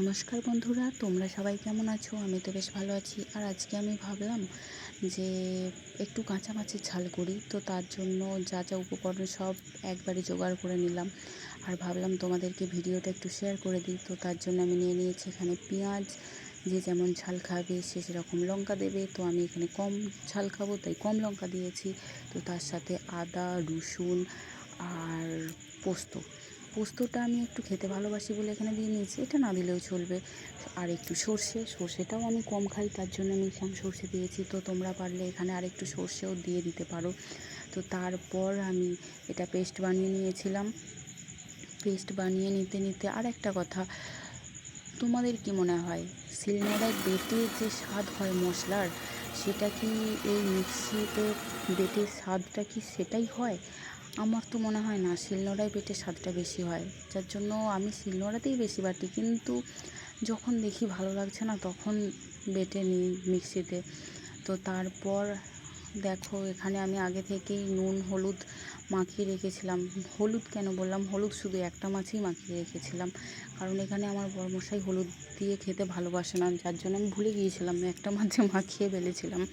নমস্কার বন্ধুরা, তোমরা সবাই কেমন আছো? আমি তো বেশ ভালো আছি। আর আজকে আমি ভাবলাম যে একটু কাঁচা মাছের ঝাল করি। তো তার জন্য যা যা উপকরণ সব একবারে জোগাড় করে নিলাম। আর ভাবলাম তোমাদেরকে ভিডিওটা একটু শেয়ার করে দিই। তো তার জন্য আমি নিয়ে নিয়েছি এখানে পেঁয়াজ, যে যেমন ঝাল খাবে সে সেরকম লঙ্কা দেবে। তো আমি এখানে কম ঝাল খাবো তাই কম লঙ্কা দিয়েছি। তো তার সাথে আদা, রসুন আর পোস্ত। পোস্তটা আমি একটু খেতে ভালোবাসি বলে এখানে দিয়ে নিয়েছি, এটা না দিলেও চলবে। আর একটু সর্ষেটাও আমি কম খাই, তার জন্য আমি কম সর্ষে দিয়েছি। তো তোমরা পারলে এখানে আর একটু সর্ষেও দিয়ে দিতে পারো। তো তারপর আমি এটা পেস্ট বানিয়ে নিয়েছিলাম। পেস্ট বানিয়ে নিতে নিতে আর একটা কথা, তোমাদের কি মনে হয় শিলনোড়ায় বেটে যে স্বাদ হয় মশলার, সেটা কি এই মিক্সিতে বেটে স্বাদটা কি সেটাই হয়? আমার তো মনে হয় না, শিলনোড়ায় বেটে স্বাদটা বেশি হয়। যার জন্য আমি শিলনোড়াতেই বেশি বাটি, কিন্তু যখন দেখি ভালো লাগছে না তখন বেটে নিই মিক্সিতে। তো তারপর দেখো এখানে আমি আগে থেকেই নুন হলুদ মাখিয়ে রেখেছিলাম। হলুদ কেন বললাম, হলুদ শুধু একটা মাছেই মাখিয়ে রেখেছিলাম, কারণ এখানে আমার বড়মশাই হলুদ দিয়ে খেতে ভালোবাসে না, যার জন্য আমি ভুলে গিয়েছিলাম একটা মাছে মাখিয়ে ফেলেছিলাম।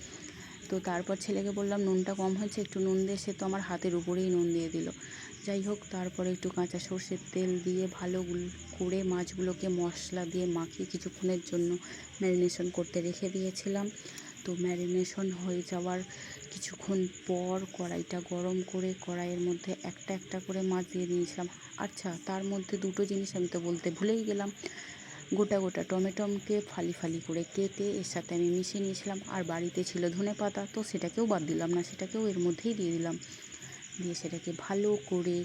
তো তারপর ছেলেকে বললাম নুনটা কম হয়েছে, একটু নুন দিয়ে, সে তো আমার হাতের উপরেই নুন দিয়ে দিল। যাই হোক, তারপরে একটু কাঁচা সর্ষের তেল দিয়ে ভালো করে মাছগুলোকে মশলা দিয়ে মাখিয়ে কিছুক্ষণের জন্য ম্যারিনেশন করতে রেখে দিয়েছিলাম। তো ম্যারিনেশন হয়ে যাওয়ার কিছুক্ষণ পর কড়াইটা গরম করে কড়াইয়ের মধ্যে একটা একটা করে মাছ দিয়ে দিয়েছিলাম। আচ্ছা, তার মধ্যে দুটো জিনিস আমি তো বলতে ভুলেই গেলাম। গোটা গোটা টমেটোকে ফালি ফালি করে কেটে এর সাথে আমি মিশিয়ে নিয়েছিলাম। আর বাড়িতে ছিল ধনেপাতা, তো সেটাকেও বাদ দিলাম না, সেটাকেও এর মধ্যেই দিয়ে দিলাম। দিয়ে সেটাকে ভালো করে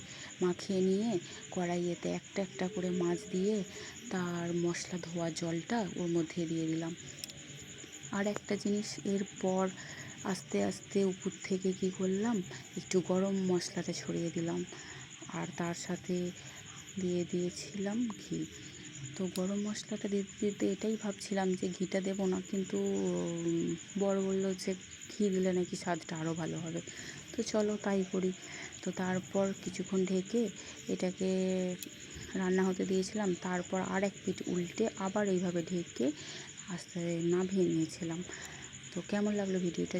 মাখিয়ে নিয়ে কড়াইয়েতে একটা একটা করে মাছ দিয়ে তার মশলা ধোয়া জলটা ওর মধ্যে দিয়ে দিলাম। আর একটা জিনিস, এরপর আস্তে আস্তে উপর থেকে কি করলাম, একটু গরম মশলাটা ছড়িয়ে দিলাম। আর তার সাথে দিয়ে দিয়েছিলাম ঘি। তো গরম মশলাটা দিতে দিতে এটাই ভাবছিলাম যে ঘিটা দেবো না, কিন্তু বর বললো যে ঘি দিলে নাকি স্বাদটা আরও ভালো হবে। তো চলো তাই করি। তো তারপর কিছুক্ষণ ঢেকে এটাকে রান্না হতে দিয়েছিলাম। তারপর আর এক পিঠ উল্টে আবার এইভাবে ঢেকে আস্তে নামিয়ে নিয়েছিলাম। তো কেমন লাগলো ভিডিওটা?